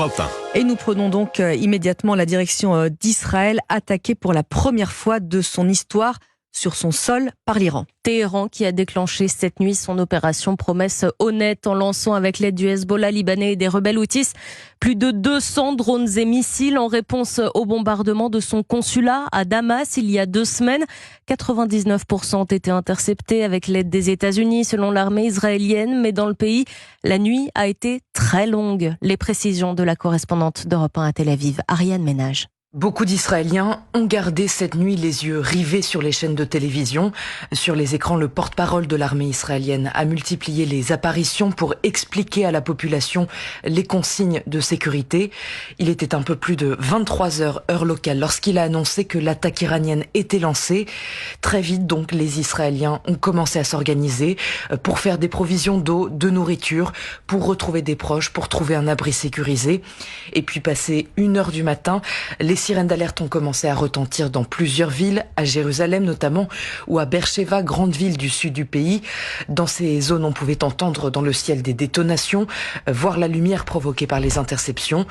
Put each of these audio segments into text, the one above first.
Europe 1. Et nous prenons donc immédiatement la direction d'Israël, attaqué pour la première fois de son histoire sur son sol par l'Iran. Téhéran qui a déclenché cette nuit son opération promesse honnête en lançant avec l'aide du Hezbollah libanais et des rebelles houthis plus de 200 drones et missiles en réponse au bombardement de son consulat à Damas il y a 2 semaines. 99% ont été interceptés avec l'aide des États-Unis selon l'armée israélienne, mais dans le pays, la nuit a été très longue. Les précisions de la correspondante d'Europe 1 à Tel Aviv, Ariane Ménage. Beaucoup d'Israéliens ont gardé cette nuit les yeux rivés sur les chaînes de télévision. Sur les écrans, le porte-parole de l'armée israélienne a multiplié les apparitions pour expliquer à la population les consignes de sécurité. Il était un peu plus de 23 heures, heure locale, lorsqu'il a annoncé que l'attaque iranienne était lancée. Très vite, donc, les Israéliens ont commencé à s'organiser pour faire des provisions d'eau, de nourriture, pour retrouver des proches, pour trouver un abri sécurisé. Et puis, passé 1h du matin, les sirènes d'alerte ont commencé à retentir dans plusieurs villes, à Jérusalem notamment, ou à Beersheva, grande ville du sud du pays. Dans ces zones, on pouvait entendre dans le ciel des détonations, voir la lumière provoquée par les interceptions.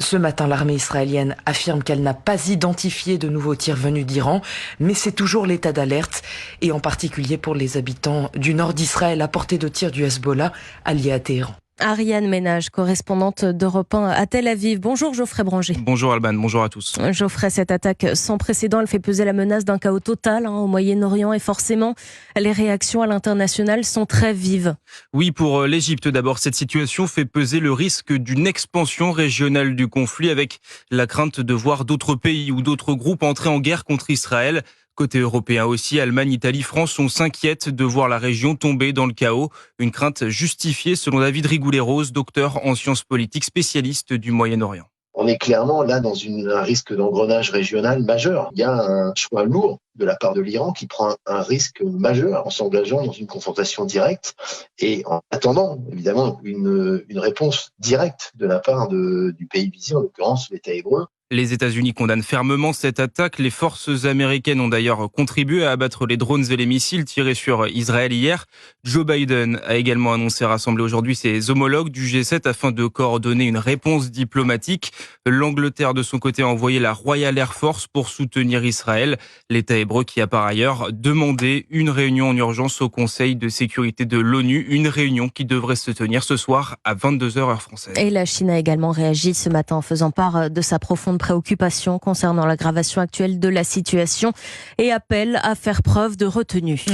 Ce matin, l'armée israélienne affirme qu'elle n'a pas identifié de nouveaux tirs venus d'Iran, mais c'est toujours l'état d'alerte, et en particulier pour les habitants du nord d'Israël à portée de tir du Hezbollah, allié à Téhéran. Ariane Ménage, correspondante d'Europe 1 à Tel Aviv. Bonjour Geoffrey Branger. Bonjour Alban, bonjour à tous. Geoffrey, cette attaque sans précédent, elle fait peser la menace d'un chaos total au Moyen-Orient et forcément, les réactions à l'international sont très vives. Oui, pour l'Égypte d'abord, cette situation fait peser le risque d'une expansion régionale du conflit avec la crainte de voir d'autres pays ou d'autres groupes entrer en guerre contre Israël. Côté européen aussi, Allemagne, Italie, France, on s'inquiète de voir la région tomber dans le chaos. Une crainte justifiée selon David Rigoulet-Rose, docteur en sciences politiques, spécialiste du Moyen-Orient. On est clairement là dans un risque d'engrenage régional majeur. Il y a un choix lourd de la part de l'Iran qui prend un risque majeur en s'engageant dans une confrontation directe et en attendant évidemment une réponse directe de la part du pays visé, en l'occurrence l'État hébreu. Les États-Unis condamnent fermement cette attaque. Les forces américaines ont d'ailleurs contribué à abattre les drones et les missiles tirés sur Israël hier. Joe Biden a également annoncé rassembler aujourd'hui ses homologues du G7 afin de coordonner une réponse diplomatique. L'Angleterre, de son côté, a envoyé la Royal Air Force pour soutenir Israël. L'État hébreu qui a par ailleurs demandé une réunion en urgence au Conseil de sécurité de l'ONU. Une réunion qui devrait se tenir ce soir à 22h heure française. Et la Chine a également réagi ce matin en faisant part de sa profonde préoccupation concernant l'aggravation actuelle de la situation et appelle à faire preuve de retenue.